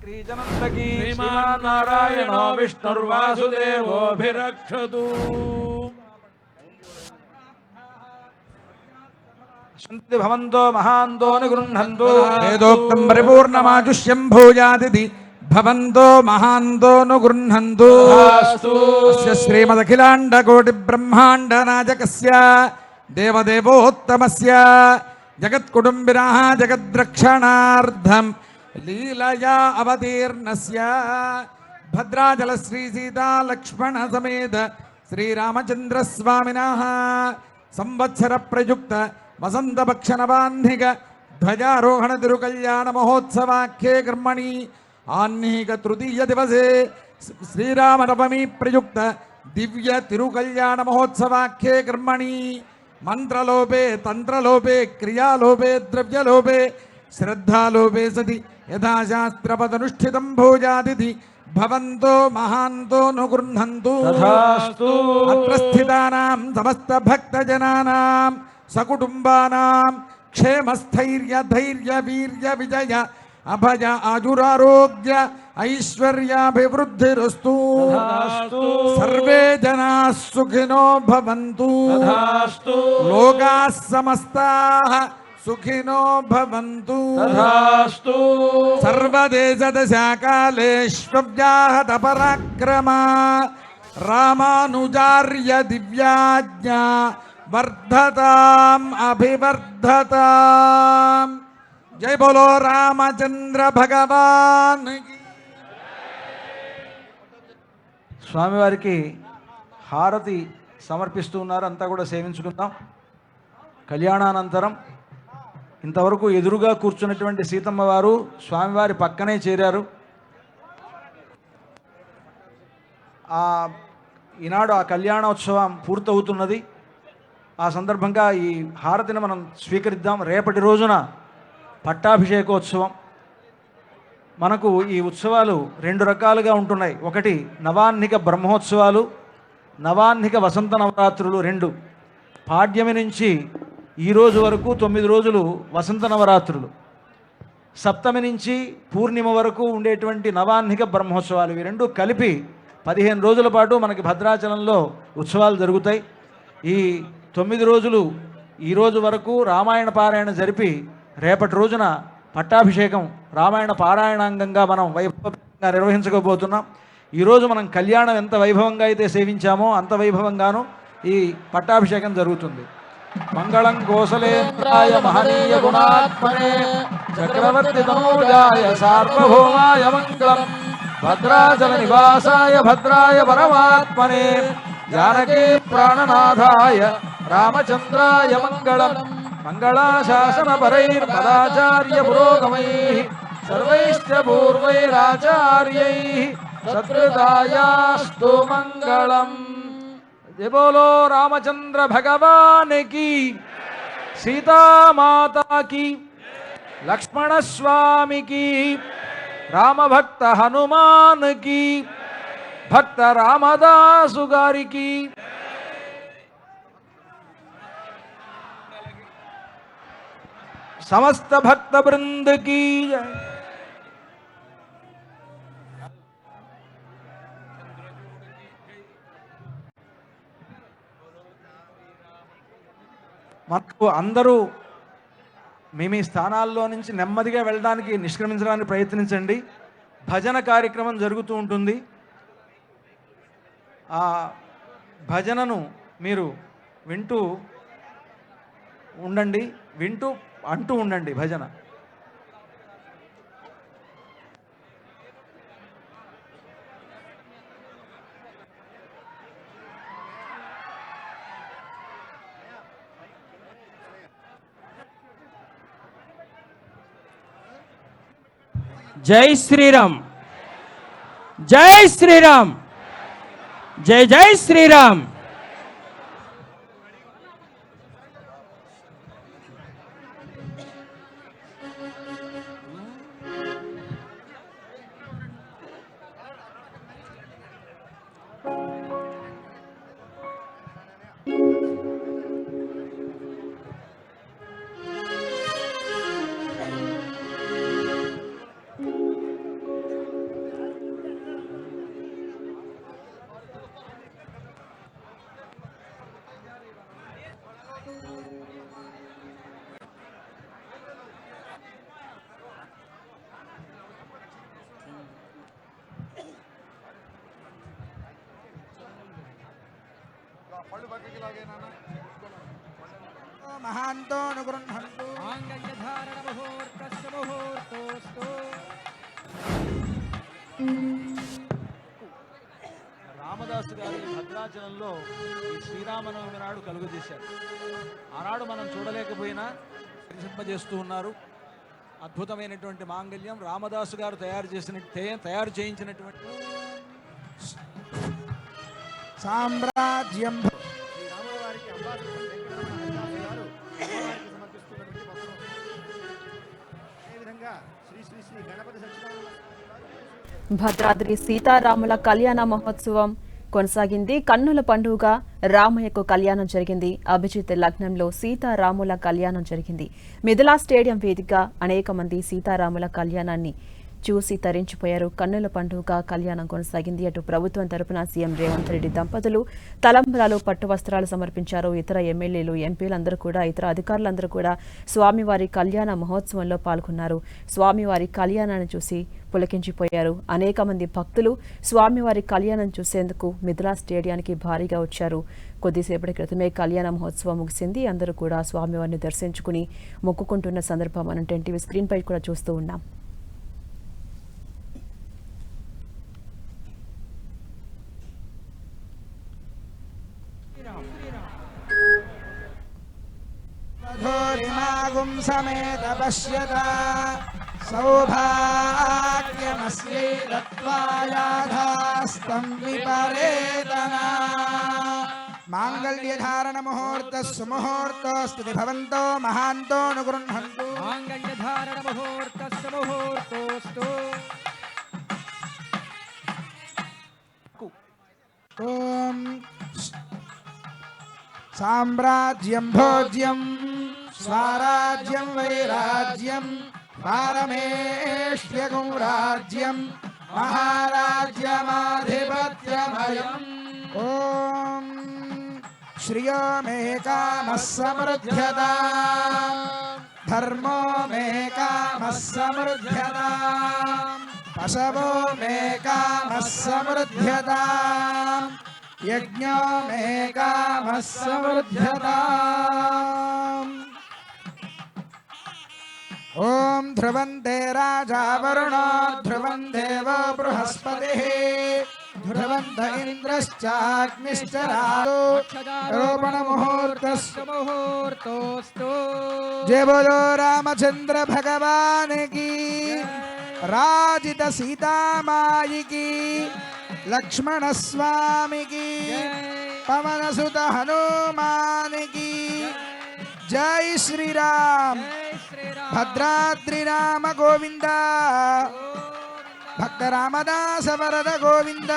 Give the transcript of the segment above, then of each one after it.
श्रीजनन्दकी श्रीमान्नारायणो विष्णुर्वासुदेवोऽभिरक्षतु। भवन्तो महान्तो निगृह्णन्तु वेदोक्तं परिपूर्णमाजुष्यं भूयादिति भवन्तो महान्तो नुगृह्णन्तु। अस्य श्रीमदखिलाण्डकोटिब्रह्माण्डनायकस्य देवदेवोत्तमस्य जगत्कुटुम्बिनः जगद्रक्षणार्थं लीलया अवतीर्णस्य भद्राचल श्री सीता लक्ष्मण समेत श्रीरामचन्द्रस्वामिनः संवत्सर प्रयुक्त वसंतपक्ष नवाह्निक ध्वजारोहण तिरुकल्याण महोत्सवाख्ये कर्मणि आह्निक तृतीय दिवसे श्रीरामनवमी प्रयुक्त दिव्य तिरुकल्याण महोत्सवाख्ये कर्मणि मंत्रलोपे तंत्रलोपे क्रियालोपे द्रव्यलोपे श्रद्धालोपे सति यथाशास्त्रपदनुष्ठितं भोजादिति भवन्तो महान्तो नुगृह्णन्तु। तथास्तु। अत्र स्थितानां समस्त भक्तजनानां सकुटुम्बानां क्षेमस्थैर्य धैर्य वीर्य विजय अभय आजुरारोग्य ऐश्वर्याभिवृद्धिरस्तु। सर्वे जनाः सुखिनो भवन्तु। लोकाः समस्ताः सुखिनो भवन्तु। सर्वदेशदशाकालेष्व्याहत पराक्रमा रामानुजार्य दिव्याज्ञा वर्धताम् अभिवर्धताम्। जय बोलो रामचंद्र भगवान की। స్వామి వారికి హారతి సమర్పిస్తూ ఉన్నారు. అంతా కూడా సేవించుకుందాం. కళ్యాణానంతరం ఇంతవరకు ఎదురుగా కూర్చున్నటువంటి సీతమ్మ వారు స్వామివారి పక్కనే చేరారు. ఈనాడు ఆ కళ్యాణోత్సవం పూర్తవుతున్నది. ఆ సందర్భంగా ఈ హారతిని మనం స్వీకరిద్దాం. రేపటి రోజున పట్టాభిషేకోత్సవం. మనకు ఈ ఉత్సవాలు రెండు రకాలుగా ఉంటున్నాయి. ఒకటి నవాహ్నిక బ్రహ్మోత్సవాలు, నవాహ్నిక వసంత నవరాత్రులు రెండు. పాడ్యమి నుంచి ఈరోజు వరకు 9 రోజులు వసంత నవరాత్రులు, సప్తమి నుంచి పూర్ణిమ వరకు ఉండేటువంటి నవాహ్నిక బ్రహ్మోత్సవాలు. ఇవి రెండు కలిపి 15 రోజుల పాటు మనకి భద్రాచలంలో ఉత్సవాలు జరుగుతాయి. ఈ 9 రోజులు ఈరోజు వరకు రామాయణ పారాయణ జరిపి రేపటి రోజున పట్టాభిషేకం రామాయణ పారాయణాంగంగా మనం వైభవంగా నిర్వహించకపోతున్నాం. ఈరోజు మనం కళ్యాణం ఎంత వైభవంగా అయితే సేవించామో అంత వైభవంగాను ఈ పట్టాభిషేకం జరుగుతుంది. మంగళం కోసలేంద్రాయ మహనీయ గుణాత్మనే చక్రవర్తి తనూజాయ సార్వభౌమాయ మంగళం భద్రాచల నివాసాయ భద్రాయ పరమాత్మనే జానకీ ప్రాణనాథాయ రామచంద్రాయ మంగళం. మంగళాశాసన పరైర్మదాచార్య పురోగమైః సర్వైశ్చ పూర్వైరాచార్యైః సత్కృతాయాస్తు మంగళం. జయ బోలో రామచంద్ర భగవాన్ की, सीतामाता की, लक्ष्मण स्वामी की, राम भक्त हनुमान की, भक्त रामदासु गारी की. समस्त भक्त वृंद की जय. మనకు అందరూ మీ స్థానాల్లో నుంచి నెమ్మదిగా వెళ్ళడానికి నిష్క్రమించడానికి ప్రయత్నించండి. భజన కార్యక్రమం జరుగుతూ ఉంటుంది. ఆ భజనను మీరు వింటూ ఉండండి, వింటూ అంటూ ఉండండి భజన. जय श्री राम, जय श्री राम, जय जय श्री राम. మహాంతో అనుగృహంతు మాంగళ్యధారణ ముహూర్తస్సు ముహూర్తోస్తు. రామదాసు గారు ఈ భద్రాచలంలో ఈ శ్రీరామనవమి నాడు కలుగజేశారు. ఆనాడు మనం చూడలేకపోయినా ప్రసిద్ధింపజేస్తూ ఉన్నారు. అద్భుతమైనటువంటి మాంగళ్యం రామదాసు గారు తయారు చేయించినటువంటి సామ్రాజ్యం భద్రాద్రి సీతారాముల కళ్యాణ మహోత్సవం కొనసాగింది. కన్నుల పండుగ రామయ్యకు కళ్యాణం జరిగింది. అభిజిత్ లగ్నంలో సీతారాముల కళ్యాణం జరిగింది. మిథిలా స్టేడియం వేదికగా అనేక మంది సీతారాముల కళ్యాణాన్ని చూసి తరించిపోయారు. కన్నుల పండుగ కళ్యాణం కొనసాగింది. అటు ప్రభుత్వం తరపున సీఎం రేవంత్ రెడ్డి దంపతులు తలంబ్రాలు, పట్టు వస్త్రాలు సమర్పించారు. ఇతర ఎమ్మెల్యేలు, ఎంపీలందరూ కూడా, ఇతర అధికారులందరూ కూడా స్వామివారి కళ్యాణ మహోత్సవంలో పాల్గొన్నారు. స్వామివారి కళ్యాణాన్ని చూసి పులకించిపోయారు. అనేక మంది భక్తులు స్వామివారి కళ్యాణం చూసేందుకు మిథిలా స్టేడియానికి భారీగా వచ్చారు. కొద్దిసేపటి క్రితమే కళ్యాణ మహోత్సవం ముగిసింది. అందరూ కూడా స్వామివారిని దర్శించుకుని మొక్కుకుంటున్న సందర్భం మనం టీవీ స్క్రీన్ పై కూడా చూస్తూ ఉన్నాం. ధోరిమాగుం సమేత పశ్యత సౌభాగ్యమస్యై దత్వాయాధాస్తం విపరేతనా మాంగళ్యధారణ ముహూర్తస్సు ముహూర్తోస్తు భవంతో మహాంతో అనుగృహంతు మాంగళ్యధారణ ముహూర్తస్సు ముహూర్తోస్తు. ఓం సామ్రాజ్యం భోజ్యం స్వరాజ్యం వైరాజ్యం పారమేష్యగుం రాజ్యం మహారాజ్యమాధిపత్యమయం. ఓం శ్రియో మే కామః సమృద్ధ్యతా ధర్మో మే కామః సమృద్ధ్యతా పశవో మే కామః సమృద్ధ్యతా యజ్ఞో మే కామః సమృద్ధ్యతా. ఓం ధ్రువంతే రాజా వరుణో ధ్రువం దేవో బృహస్పతిః ధ్రువంత ఇంద్రశ్చాగ్నిశ్చ రోపణ ముహూర్తస్సు ముహూర్తోస్తు. జయ బోలో రామచంద్ర భగవాన్ కి, రాజిత సీతామాయికి, లక్ష్మణ స్వామికి, పవన సుత హనుమానికి. జై శ్రీరామ్. భద్రాద్రి రామ గోవింద, భక్త రామదాస వరద గోవింద.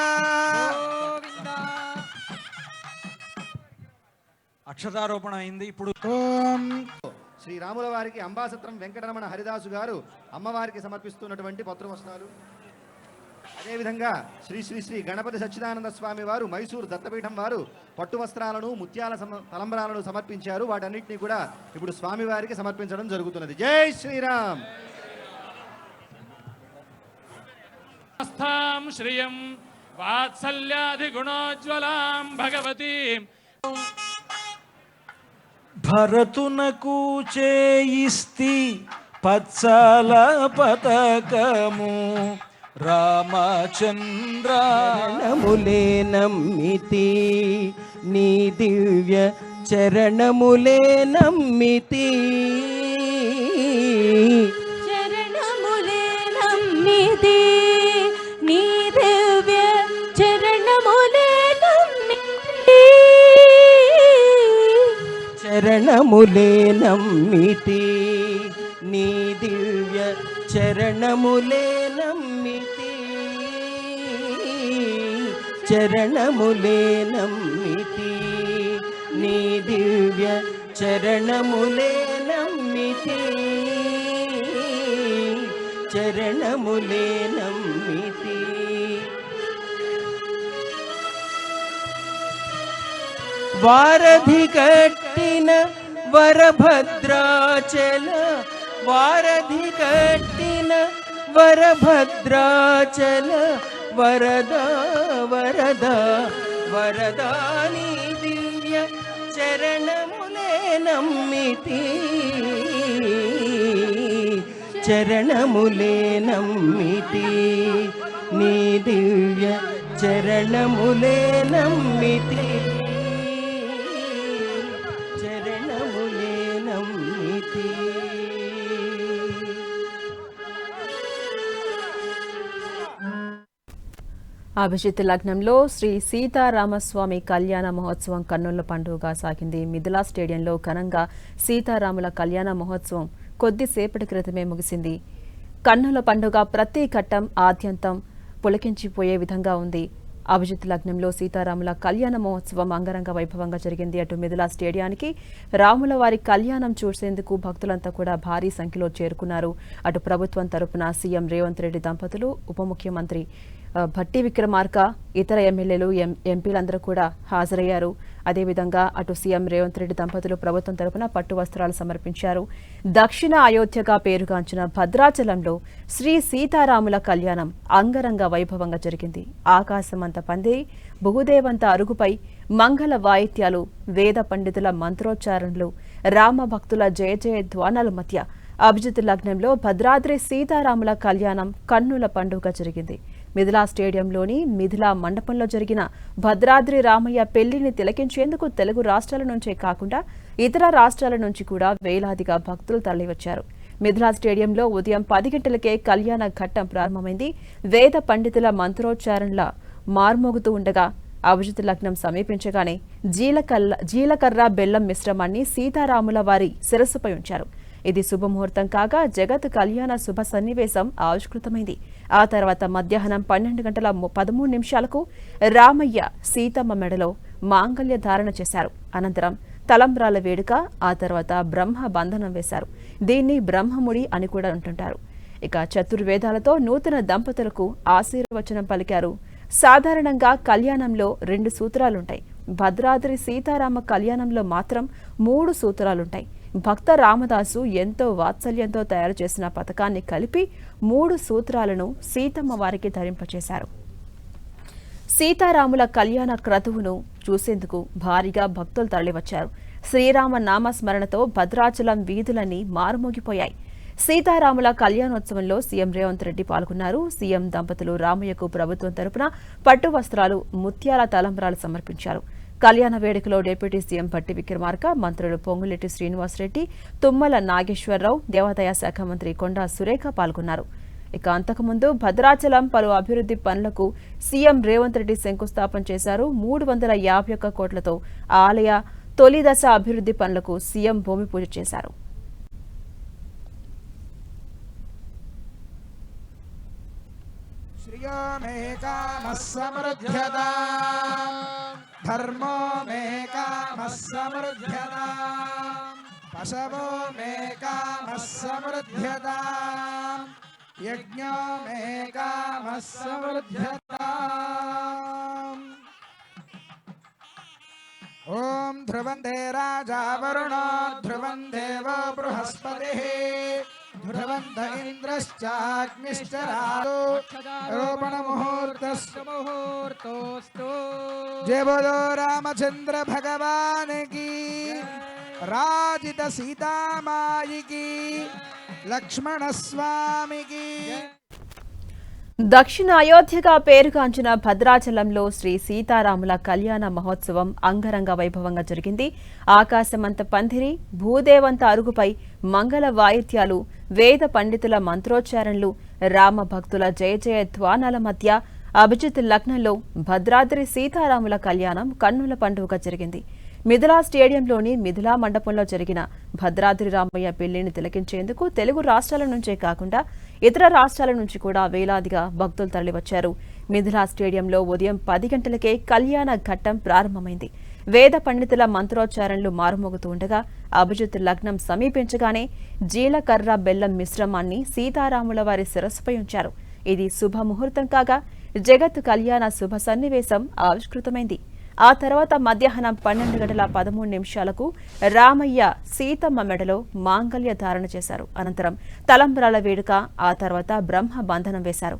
అక్షతారోపణ అయింది. ఇప్పుడు ఓం శ్రీరాముల వారికి అంబాసత్రం వెంకటరమణ హరిదాసు గారు అమ్మవారికి సమర్పిస్తున్నటువంటి పత్రవస్త్రాలు. అదేవిధంగా శ్రీ శ్రీ శ్రీ గణపతి సచ్చిదానంద స్వామి వారు మైసూరు దత్తపీఠం వారు పట్టు వస్త్రాలను, ముత్యాల తలంబ్రాలను సమర్పించారు. వాటన్నిటినీ కూడా ఇప్పుడు స్వామివారికి సమర్పించడం జరుగుతున్నది. జై శ్రీరామ్. శ్రియం వాత్సల్యాధిగుణోజ్వలాం భగవతి భరతునకు చేయిస్తి పచ్చల పతకము రామచంద్ర చరణములే నమ్మితి నీ దివ్య చరణములే నమ్మితి. చరణములే నమ్మితి నీ దివ్య చరణములే నమ్మితి. చరణములే నమ్మితి నీ దివ్య చరణములే నమ్మితి. చరణములే నమ్మితి నీ దివ్య చరణములే నమ్మితి. చరణములే నమ్మితి. వారధి కట్టిన వరభద్రాచల, వారధి కట్టిన వరభద్రాచల వరద వరద వరదాని దివ్య చరణములే నమ్మితి చరణములే నమ్మితి నీ దివ్య చరణములే నమ్మితి చరణములే నమ్మితి. అభిజిత్ లగ్నంలో శ్రీ సీతారామస్వామి కళ్యాణ మహోత్సవం కన్నుల పండుగగా సాగింది. మిథిలా స్టేడియంలో ఘనంగా సీతారాముల కళ్యాణ మహోత్సవం కొద్దిసేపటి క్రితమే ముగిసింది. కన్నుల పండుగ ప్రతి ఘట్టం ఆద్యంతం పులకించిపోయే విధంగా ఉంది. అభిజిత్ లగ్నంలో సీతారాముల కళ్యాణ మహోత్సవం అంగరంగ వైభవంగా జరిగింది. అటు మిథిలా స్టేడియానికి రాముల వారి కళ్యాణం చూసేందుకు భక్తులంతా కూడా భారీ సంఖ్యలో చేరుకున్నారు. అటు ప్రభుత్వం తరపున సీఎం రేవంత్ రెడ్డి దంపతులు, ఉప ముఖ్యమంత్రి భట్టి విక్రమార్క, ఇతర ఎమ్మెల్యేలు, ఎంపీలందరూ కూడా హాజరయ్యారు. అదేవిధంగా అటు సీఎం రేవంత్ రెడ్డి దంపతులు ప్రభుత్వం తరపున పట్టు వస్త్రాలు సమర్పించారు. దక్షిణ అయోధ్యగా పేరుగాంచిన భద్రాచలంలో శ్రీ సీతారాముల కళ్యాణం అంగరంగ వైభవంగా జరిగింది. ఆకాశమంత పందిరి, భూదేవంత అరుగుపై మంగళ వాయిద్యాలు, వేద పండితుల మంత్రోచ్చారణలు, రామ భక్తుల జయ జయ ధ్వానాల మధ్య అభిజిత్ లగ్నంలో భద్రాద్రి సీతారాముల కళ్యాణం కన్నుల పండుగ జరిగింది. మిథిలా స్టేడియంలోని మిథిలా మండపంలో జరిగిన భద్రాద్రి రామయ్య పెళ్లిని తిలకించేందుకు తెలుగు రాష్ట్రాల నుంచే కాకుండా ఇతర రాష్ట్రాల నుంచి కూడా వేలాదిగా భక్తులు తరలివచ్చారు. మిథిలా స్టేడియంలో ఉదయం 10 గంటలకే కళ్యాణ ఘట్టం ప్రారంభమైంది. వేద పండితుల మంత్రోచ్చారణల మార్మోగుతూ ఉండగా అభిజిత్ లగ్నం సమీపించగానే జీలకర్ర బెల్లం మిశ్రమాన్ని సీతారాముల వారి శిరస్సుపై ఉంచారు. ఇది శుభముహూర్తం కాగా జగత్ కళ్యాణ శుభ సన్నివేశం ఆవిష్కృతమైంది. ఆ తర్వాత మధ్యాహ్నం 12:13 రామయ్య సీతమ్మ మెడలో మాంగళ్య ధారణ చేశారు. అనంతరం తలంబ్రాల వేడుక, ఆ తర్వాత బ్రహ్మ బంధనం వేశారు. దీన్ని బ్రహ్మముడి అని కూడా అంటుంటారు. ఇక చతుర్వేదాలతో నూతన దంపతులకు ఆశీర్వచనం పలికారు. సాధారణంగా కళ్యాణంలో 2 సూత్రాలుంటాయి. భద్రాద్రి సీతారామ కళ్యాణంలో మాత్రం 3 సూత్రాలుంటాయి. భక్త రామదాసు ఎంతో వాత్సల్యంతో తయారు చేసిన పథకాన్ని కలిపి 3 సూత్రాలను సీతమ్మ వారికి ధరింపచేశారు. సీతారాముల కళ్యాణ క్రతువును చూసేందుకు భారీగా భక్తులు తరలివచ్చారు. శ్రీరామ నామస్మరణతో భద్రాచలం వీధులన్నీ మారుమోగిపోయాయి. సీతారాముల కళ్యాణోత్సవంలో సీఎం రేవంత్ రెడ్డి పాల్గొన్నారు. సీఎం దంపతులు రామయ్యకు ప్రభుత్వం తరపున పట్టు వస్త్రాలు, ముత్యాల తలంబ్రాలు సమర్పించారు. కళ్యాణ వేడుకలో డిప్యూటీ సీఎం భట్టి విక్రమార్క, మంత్రులు పొంగులేటి శ్రీనివాసరెడ్డి, తుమ్మల నాగేశ్వరరావు, దేవాదాయ శాఖ మంత్రి కొండా సురేఖ పాల్గొన్నారు. ఇక అంతకుముందు భద్రాచలం పలు అభివృద్ధి పనులకు సీఎం రేవంత్ రెడ్డి శంకుస్థాపన చేశారు. 351 కోట్లతో ఆలయ తొలి దశ అభివృద్ధి పనులకు సీఎం భూమి పూజ చేశారు. శ్రియో మే కామః సమృద్ధ్యతాం, ధర్మో మే కామః సమృద్ధ్యతాం, పశవో మే కామః సమృద్ధ్యతాం, యజ్ఞో మే కామః సమృద్ధ్యతాం. ఓం ధ్రువందే రాజా వరుణో ధ్రువం దేవో బృహస్పతిః ధ్రువంత ఇంద్రశ్చాగ్నిశ్చ రోపణ ముహూర్తస్తు. జయ బోలో రామచంద్ర భగవాన్ కి, రాజిత సీతామాయికి, లక్ష్మణ స్వామికి. దక్షిణ అయోధ్యగా పేరుగాంచిన భద్రాచలంలో శ్రీ సీతారాముల కళ్యాణ మహోత్సవం అంగరంగ వైభవంగా జరిగింది. ఆకాశమంత పందిరి, భూదేవంత అరుగుపై మంగళ వాయిద్యాలు, వేద పండితుల మంత్రోచ్చారణలు, రామ భక్తుల జయ జయ ధ్వానాల మధ్య అభిజిత్ లగ్నంలో భద్రాద్రి సీతారాముల కళ్యాణం కన్నుల పండుగ జరిగింది. మిథిలా స్టేడియంలోని మిథిలా మండపంలో జరిగిన భద్రాద్రి రామయ్య పెళ్లిని తిలకించేందుకు తెలుగు రాష్ట్రాల నుంచే కాకుండా ఇతర రాష్ట్రాల నుంచి కూడా వేలాదిగా భక్తులు తరలివచ్చారు. మిథిలా స్టేడియంలో ఉదయం 10 గంటలకే కళ్యాణ ఘట్టం ప్రారంభమైంది. వేద పండితుల మంత్రోచ్చారణలు మారుమోగుతూ ఉండగా అభిజిత్ లగ్నం సమీపించగానే జీలకర్ర బెల్లం మిశ్రమాన్ని సీతారాముల వారి శిరస్సుపై ఉంచారు. ఇది శుభముహూర్తం కాగా జగత్ కళ్యాణ శుభ సన్నివేశం ఆవిష్కృతమైంది. ఆ తర్వాత మధ్యాహ్నం 12:13 రామయ్య సీతమ్మ మెడలో మాంగళ్య ధారణ చేశారు. అనంతరం తలంబ్రాల వేడుక, ఆ తర్వాత బ్రహ్మ బంధనం వేశారు.